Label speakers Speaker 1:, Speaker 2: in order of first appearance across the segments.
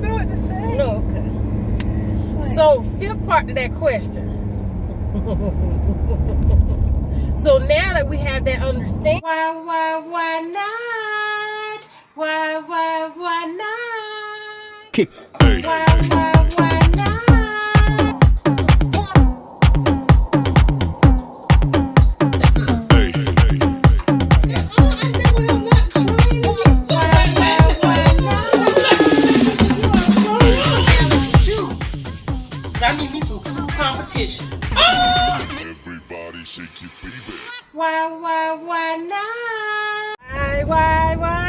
Speaker 1: don't know what to say.
Speaker 2: No, okay.
Speaker 1: Like,
Speaker 2: So, fifth part to that question. So now that we have that understanding, why not? Why not?
Speaker 3: Kick.
Speaker 2: Why not? I need me some true competition.
Speaker 3: Everybody shake your baby.
Speaker 2: Why not? Why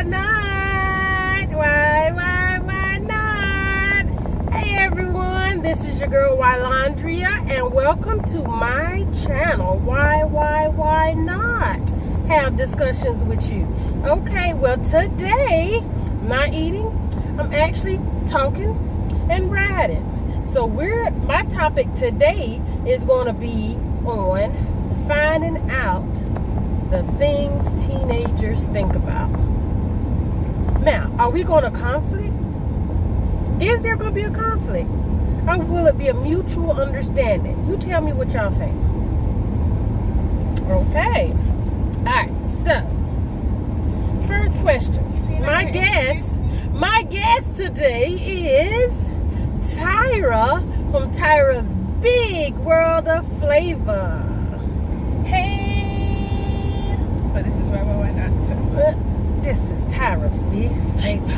Speaker 2: not? Why not? Hey everyone, this is your girl Wylandria, and welcome to my channel. Why not? Have discussions with you. Okay, well today, I'm not eating, I'm actually talking and riding. So my topic today is going to be on finding out the things teenagers think about. Now, are we going to conflict? Is there going to be a conflict? Or will it be a mutual understanding? You tell me what y'all think. Okay. Alright, so first question. My guest today is Tyra from Tyra's Big World of Flavor.
Speaker 1: hey. But this is why not. So.
Speaker 2: This is Tyra's Big Flavor.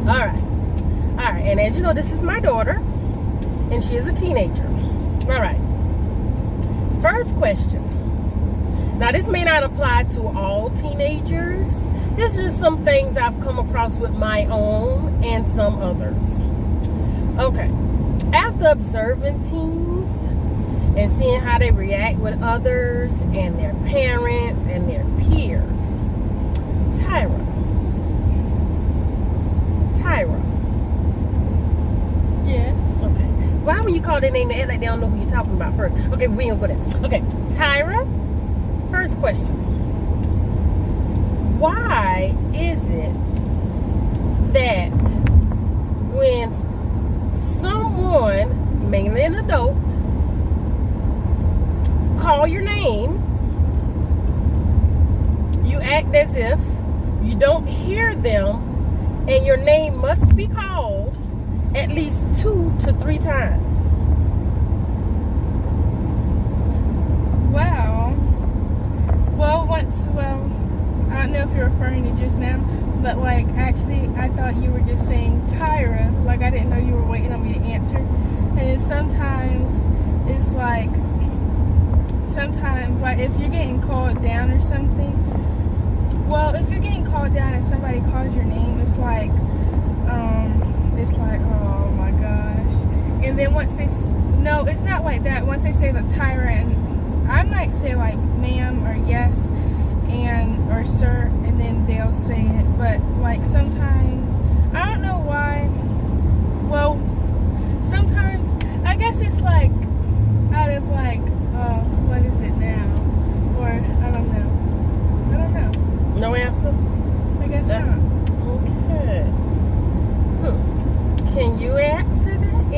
Speaker 2: Alright, and as you know, this is my daughter, and she is a teenager. Alright. First question. Now, this may not apply to all teenagers. This is just some things I've come across with my own and some others. Okay. After observing teens and seeing how they react with others and their parents and their peers, Tyra.
Speaker 1: Yes.
Speaker 2: Okay. Why when you call their name, they act like they don't know who you're talking about first? Okay, we ain't gonna go there. Okay, Tyra. First question. Why is it that when someone, mainly an adult, call your name, you act as if you don't hear them and your name must be called at least 2 to 3 times?
Speaker 1: Well, I don't know if you're referring to just now, but like actually I thought you were just saying Tyra, like I didn't know you were waiting on me to answer. And then sometimes if you're getting called down or something, well, if you're getting called down and somebody calls your name, it's like oh my gosh. And then no, it's not like that. Once they say the Tyra, and I might say like ma'am or yes or sir, and then they'll say it. But like sometimes, I don't know why. Well, sometimes I guess it's like out of like, what is it now? Or I don't know.
Speaker 2: No answer?
Speaker 1: I guess not.
Speaker 2: Okay. Can you answer that?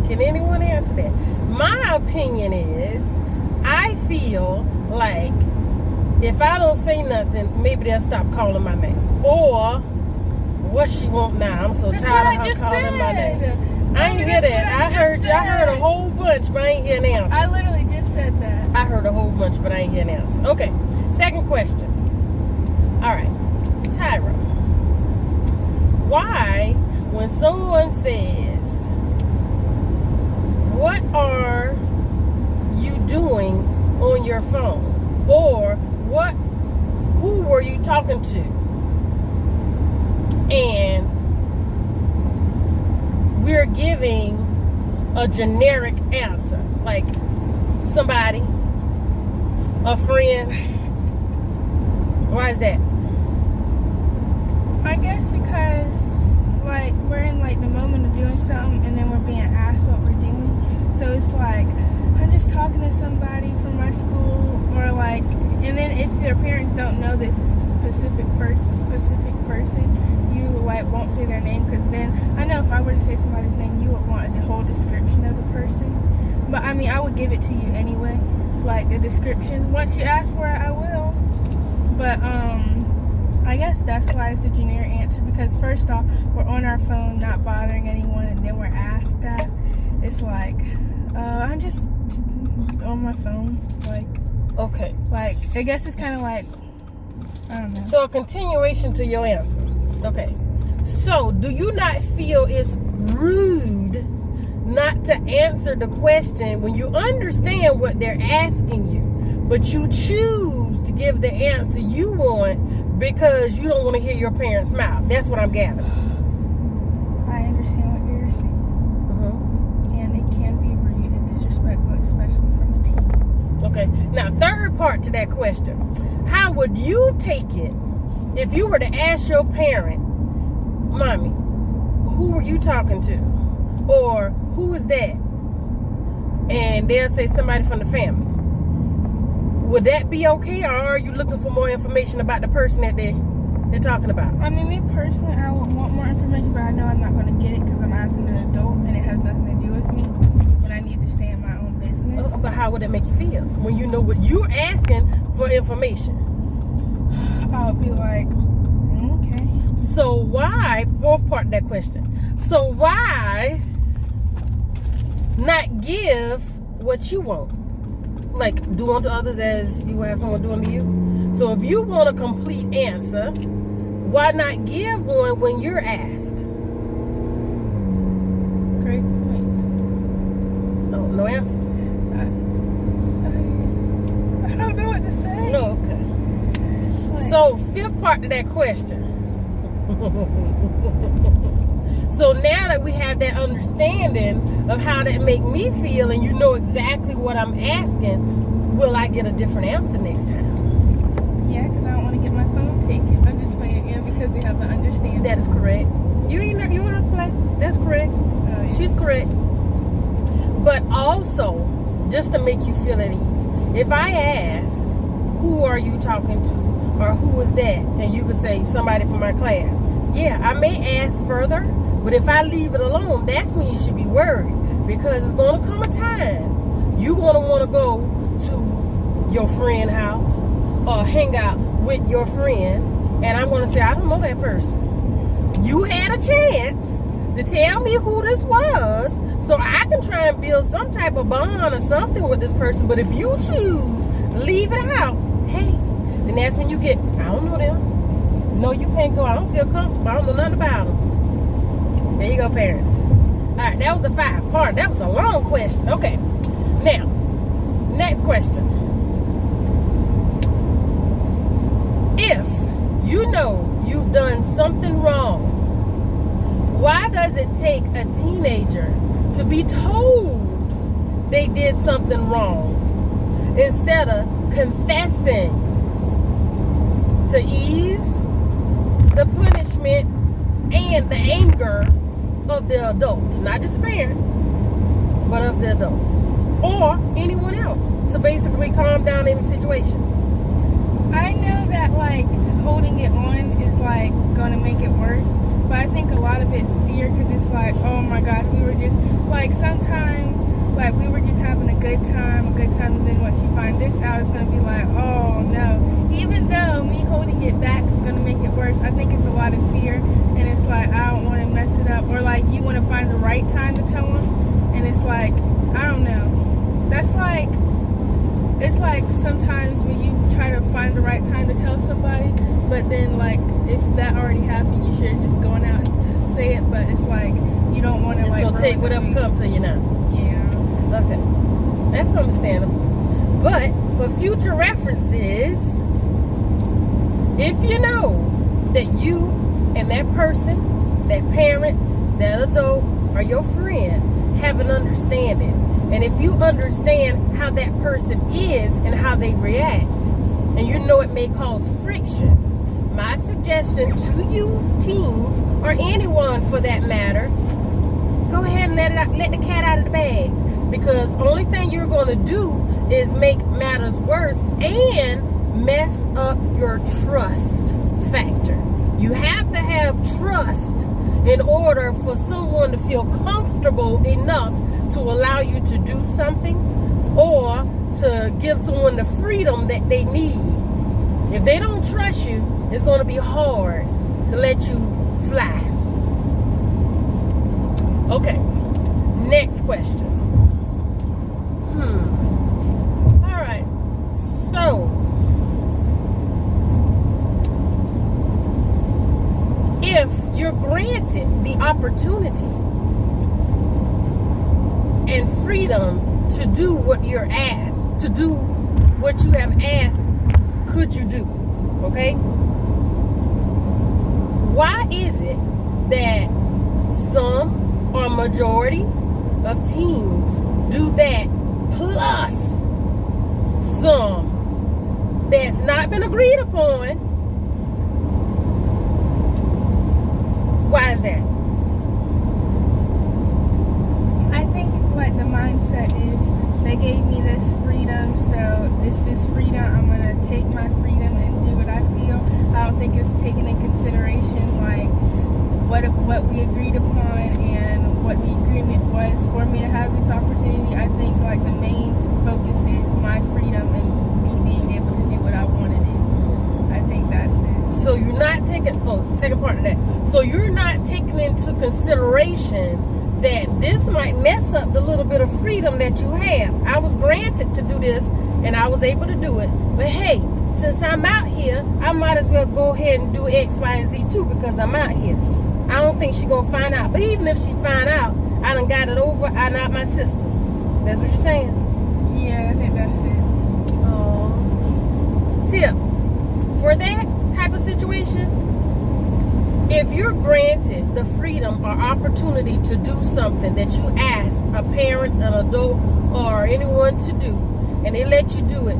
Speaker 2: Can anyone answer that? My opinion is, I feel like if I don't say nothing, maybe they'll stop calling my name. Or what she want now? I'm so tired of her calling my name. I ain't hear that. I heard a whole bunch, but I ain't hear an answer.
Speaker 1: I literally just said that.
Speaker 2: I heard a whole bunch, but I ain't hear an answer. Okay. Second question. All right, Tyra. Why, when someone says, "What are you doing on your phone?" or who were you talking to? And we're giving a generic answer, like somebody, a friend. Why is that?
Speaker 1: I guess because like we're in like the moment of doing something, and then we're being asked what we're doing. So it's like I'm just talking to somebody from my school, or like, and then if their parents don't know the specific person, you like I won't say their name, because then I know if I were to say somebody's name, you would want the whole description of the person. But I mean, I would give it to you anyway, like the description. Once you ask for it, I will. But I guess that's why it's a generic answer, because first off, we're on our phone, not bothering anyone, and then we're asked that. It's like, I'm just on my phone, like.
Speaker 2: Okay.
Speaker 1: Like, I guess it's kind of like, I don't know.
Speaker 2: So a continuation to your answer. Okay. So, do you not feel it's rude not to answer the question when you understand what they're asking you, but you choose to give the answer you want because you don't want to hear your parents' mouth? That's what I'm gathering.
Speaker 1: I understand what you're saying. And it can be rude and disrespectful, especially from a teen.
Speaker 2: Okay. Now, third part to that question. How would you take it if you were to ask your parent, Mommy, who were you talking to? Or who is that? And they'll say somebody from the family. Would that be okay, or are you looking for more information about the person that they're talking about?
Speaker 1: I mean, me personally, I would want more information, but I know I'm not going to get it because I'm asking an adult and it has nothing to do with me, and I need to stay in my own business.
Speaker 2: But how would it make you feel when you know what you're asking for information?
Speaker 1: I would be like, okay.
Speaker 2: So why, fourth part of that question, so why not give what you want? Like, do unto others as you will have someone do unto you. So if you want a complete answer, why not give one when you're asked?
Speaker 1: Great point.
Speaker 2: Oh, no answer?
Speaker 1: I don't know what to say.
Speaker 2: No, okay. So, fifth part to that question. So now that we have that understanding of how that make me feel, and you know exactly what I'm asking, will I get a different answer next time?
Speaker 1: Yeah, because I don't want to get my phone taken. I'm just playing because we have an understanding.
Speaker 2: That is correct. You don't have to play. That's correct.
Speaker 1: Oh, yeah.
Speaker 2: She's correct. But also, just to make you feel at ease, if I ask, who are you talking to, or who is that, and you could say somebody from my class, yeah, I may ask further, but if I leave it alone, that's when you should be worried, because it's going to come a time you're going to want to go to your friend's house or hang out with your friend, and I'm going to say, I don't know that person. You had a chance to tell me who this was so I can try and build some type of bond or something with this person, but if you choose to leave it out, hey, then that's when you get, I don't know them. No, you can't go. I don't feel comfortable. I don't know nothing about them. There you go, parents. All right, that was the 5 part. That was a long question. Okay. Now, next question. If you know you've done something wrong, why does it take a teenager to be told they did something wrong instead of confessing to ease the punishment and the anger of the adult? Not just the parent, but of the adult or anyone else, to basically calm down any situation.
Speaker 1: I know that like holding it on is like gonna make it worse, but I think a lot of it's fear, because it's like, oh my god, we were just like, sometimes like we were just having a good time, and then once you find this out, it's gonna be like, oh no. Even though me holding it back is gonna make it worse, I think it's a lot of fear, and it's like, I don't want to mess it up, or like you want to find the right time to tell them, and it's like, I don't know. That's like, it's like sometimes when you try to find the right time to tell somebody, but then like if that already happened, you should have just gone out and say it, but it's like you don't want to
Speaker 2: It's
Speaker 1: like
Speaker 2: gonna take whatever comes to you now.
Speaker 1: Yeah.
Speaker 2: Okay, that's understandable. But for future references, if you know that you and that person, that parent, that adult, or your friend have an understanding, and if you understand how that person is and how they react, and you know it may cause friction, my suggestion to you teens, or anyone for that matter, go ahead and let the cat out of the bag, because only thing you're going to do is make matters worse and mess up your trust factor. You have to have trust must in order for someone to feel comfortable enough to allow you to do something or to give someone the freedom that they need. If they don't trust you, it's going to be hard to let you fly. Okay, next question. All right, so if you're granted the opportunity and freedom to do what you're asked, to do what you have asked, could you do? Okay? Why is it that some or majority of teens do that plus some that's not been agreed upon? Why is that?
Speaker 1: I think like the mindset is they gave me this freedom, so this is freedom. I'm gonna take my freedom and do what I feel. I don't think it's taken in consideration like what we agreed upon and what the agreement was for me to have this opportunity. I think like the main focus is my freedom and me being able to do what I want to do. I think that's it.
Speaker 2: So you're not taking, second part of that. So you're not taking into consideration that this might mess up the little bit of freedom that you have. I was granted to do this and I was able to do it. But hey, since I'm out here, I might as well go ahead and do X, Y, and Z too because I'm out here. I don't think she's going to find out. But even if she find out, I done got it over. I'm out my system. That's what you're saying?
Speaker 1: Yeah, I think that's it.
Speaker 2: Tip. For that type of situation, if you're granted the freedom or opportunity to do something that you asked a parent, an adult, or anyone to do, and they let you do it,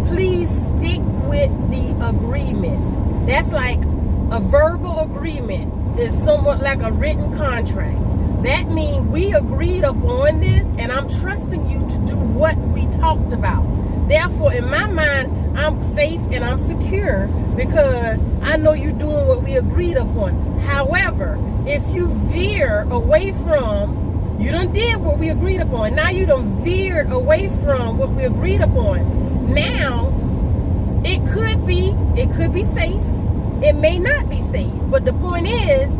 Speaker 2: please stick with the agreement. That's like a verbal agreement. Is somewhat like a written contract. That means we agreed upon this and I'm trusting you to do what we talked about. Therefore, in my mind, I'm safe and I'm secure because I know you're doing what we agreed upon. However, if you veer away from, you done did what we agreed upon. Now you done veered away from what we agreed upon. Now, it could be safe. It may not be safe, but the point is,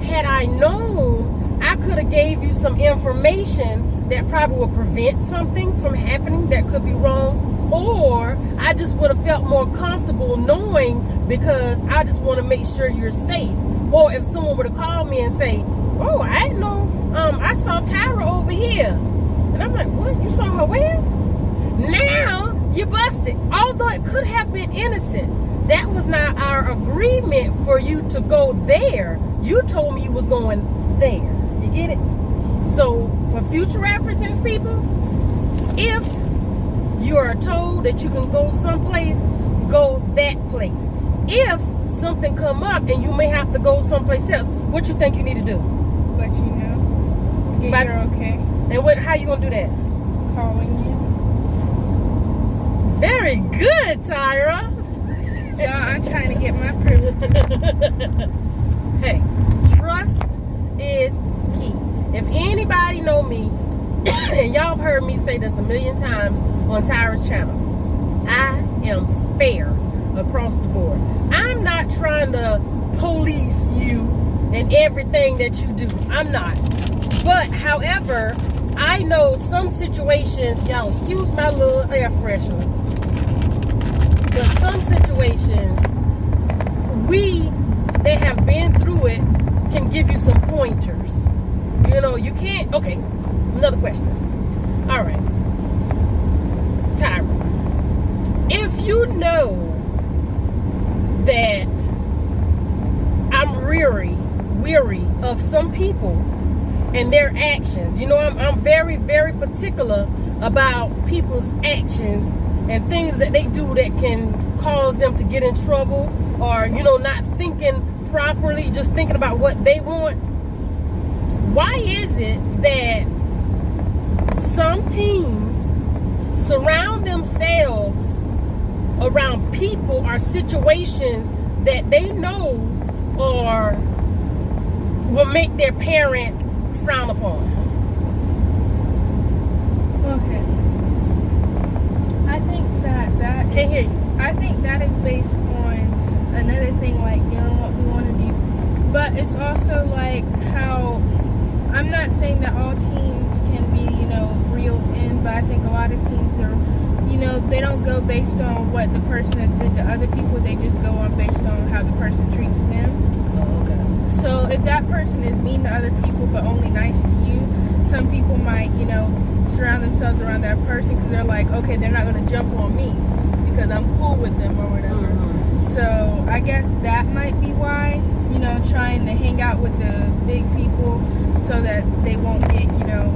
Speaker 2: had I known, I could have gave you some information that probably would prevent something from happening that could be wrong, or I just would have felt more comfortable knowing because I just want to make sure you're safe. Or if someone would have called me and say, oh, I didn't know, I saw Tyra over here. And I'm like, what? You saw her where? Now, you busted. Although it could have been innocent. That was not our agreement for you to go there. You told me you was going there. You get it? So, for future references, people, if you are told that you can go someplace, go that place. If something come up and you may have to go someplace else, what you think you need to do?
Speaker 1: Let you know. Get your okay.
Speaker 2: And how you gonna do that?
Speaker 1: Calling you.
Speaker 2: Very good, Tyra.
Speaker 1: Y'all, I'm trying to get my privilege.
Speaker 2: Hey, trust is key. If anybody know me, and y'all have heard me say this a million times on Tyra's channel, I am fair across the board. I'm not trying to police you and everything that you do. I'm not. But, however, I know some situations, y'all excuse my little air freshener, but some situations, they have been through it, can give you some pointers. You know, you can't, okay, another question. All right, Tyra, if you know that I'm weary of some people and their actions, you know, I'm very, very particular about people's actions and things that they do that can cause them to get in trouble or, you know, not thinking properly, just thinking about what they want. Why is it that some teens surround themselves around people or situations that they know are will make their parent frown upon.
Speaker 1: Okay. I think that
Speaker 2: Can't hear you.
Speaker 1: I think that is based on another thing, like, you know, what we want to do. But it's also like how, I'm not saying that all teens can be, you know, reeled in, but I think a lot of teens are, you know, they don't go based on what the person has did to other people. They just go on based on how the person treats them.
Speaker 2: Oh, okay.
Speaker 1: So if that person is mean to other people but only nice to you, some people might, you know, surround themselves around that person because they're like, okay, they're not going to jump on me because I'm cool with them or whatever. So I guess that might be why, you know, trying to hang out with the big people so that they won't get, you know,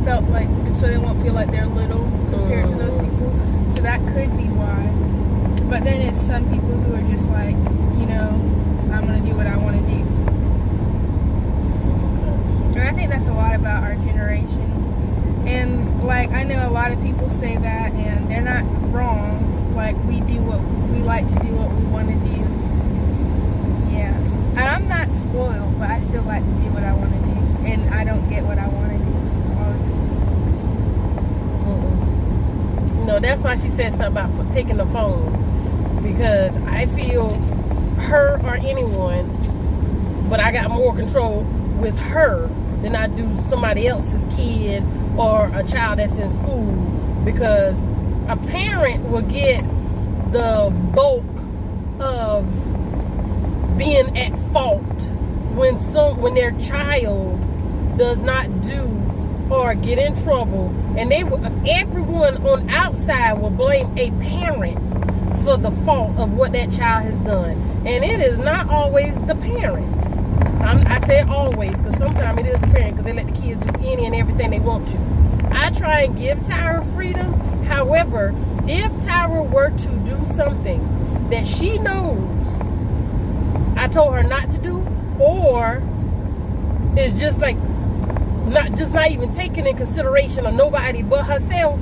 Speaker 1: felt like, so they won't feel like they're little compared to those people. So that could be why. But then it's some people who are just like, you know, I'm going to do what I want to do. And I think that's a lot about our generation. And, like, I know a lot of people say that, and they're not wrong. Like, we like to do what we want to do. Yeah. And I'm not spoiled, but I still like to do what I want to do. And I don't get what I want to do all the time.
Speaker 2: No, that's why she said something about taking the phone. Because I feel her or anyone, but I got more control with her than I do somebody else's kid or a child that's in school, because a parent will get the bulk of being at fault when their child does not do or get in trouble, and everyone on outside will blame a parent for the fault of what that child has done, and it is not always the parent. I say always because sometimes it is the parent, because they let the kids do any and everything they want to. I try and give Tyra freedom. However, if Tyra were to do something that she knows I told her not to do, or is just like not even taking in consideration of nobody but herself,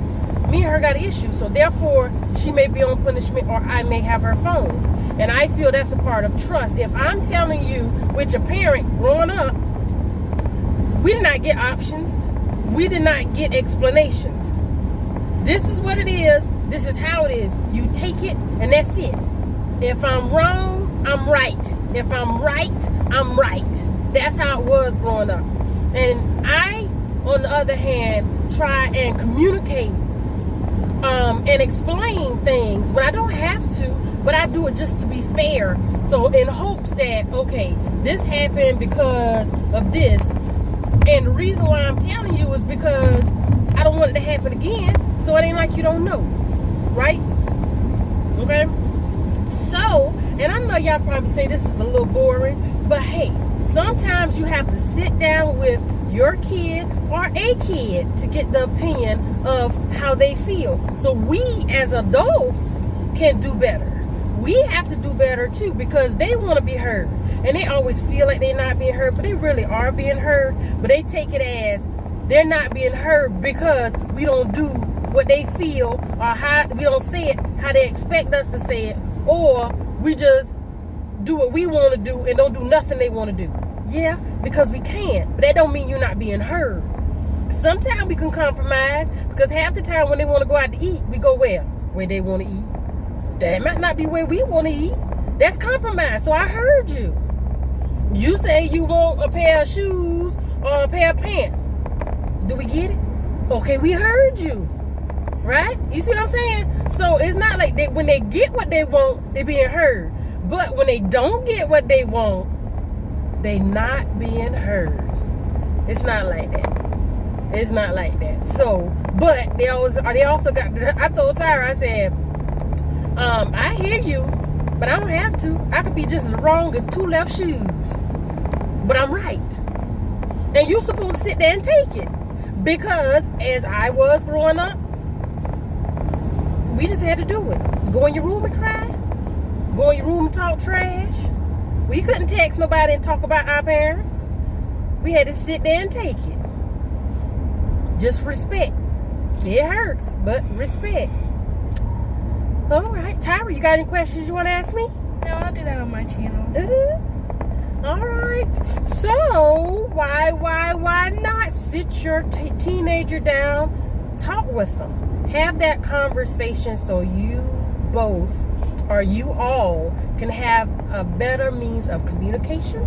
Speaker 2: me and her got an issue. So therefore, she may be on punishment, or I may have her phone. And I feel that's a part of trust. If I'm telling you, with your parent growing up, we did not get options. We did not get explanations. This is what it is. This is how it is. You take it, and that's it. If I'm wrong, I'm right. If I'm right, I'm right. That's how it was growing up. And I, on the other hand, try and communicate and explain things when I don't have to, but I do it just to be fair. So in hopes that, okay, this happened because of this. And the reason why I'm telling you is because I don't want it to happen again. So it ain't like you don't know. Right? Okay? So, and I know y'all probably say this is a little boring, but hey, sometimes you have to sit down with your kid or a kid to get the opinion of how they feel. So we as adults can do better. We have to do better too, because they want to be heard. And they always feel like they're not being heard, but they really are being heard. But they take it as they're not being heard because we don't do what they feel, or how we don't say it how they expect us to say it, or we just do what we want to do and don't do nothing they want to do. Yeah, because we can, but that don't mean you're not being heard. Sometimes we can compromise, because half the time when they want to go out to eat, we go where they want to eat. That might not be where we want to eat. That's compromise. So I heard you. You say you want a pair of shoes or a pair of pants. Do we get it? Okay, we heard you. Right? You see what I'm saying? So it's not like when they get what they want, they being heard. But when they don't get what they want, they not being heard. It's not like that. It's not like that. So, but they also got, I told Tyra, I said, I hear you, but I don't have to. I could be just as wrong as two left shoes, but I'm right. And you supposed to sit there and take it, because as I was growing up, we just had to do it. Go in your room and cry. Go in your room and talk trash. We couldn't text nobody and talk about our parents. We had to sit there and take it. Just respect. It hurts, but respect. All right, Tyra, you got any questions you want to ask me?
Speaker 1: No, I'll do that on my channel.
Speaker 2: All right. So why not sit your teenager down, talk with them, have that conversation so you both or you all can have a better means of communication,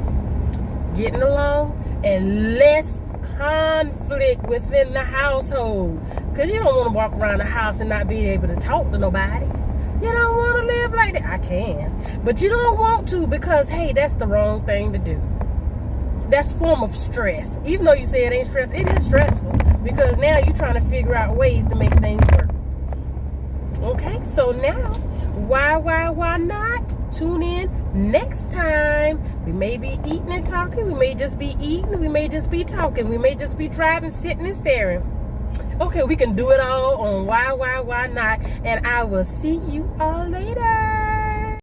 Speaker 2: getting along, and less conflict within the household. Because you don't want to walk around the house and not be able to talk to nobody. You don't want to live like that. I can. But you don't want to because, hey, that's the wrong thing to do. That's a form of stress. Even though you say it ain't stress, it is stressful. Because now you're trying to figure out ways to make things work. Okay? So now, why not? Tune in next time. We may be eating and talking. We may just be eating. We may just be talking. We may just be driving, sitting, and staring. Okay, we can do it all on why not, and I will see you all later.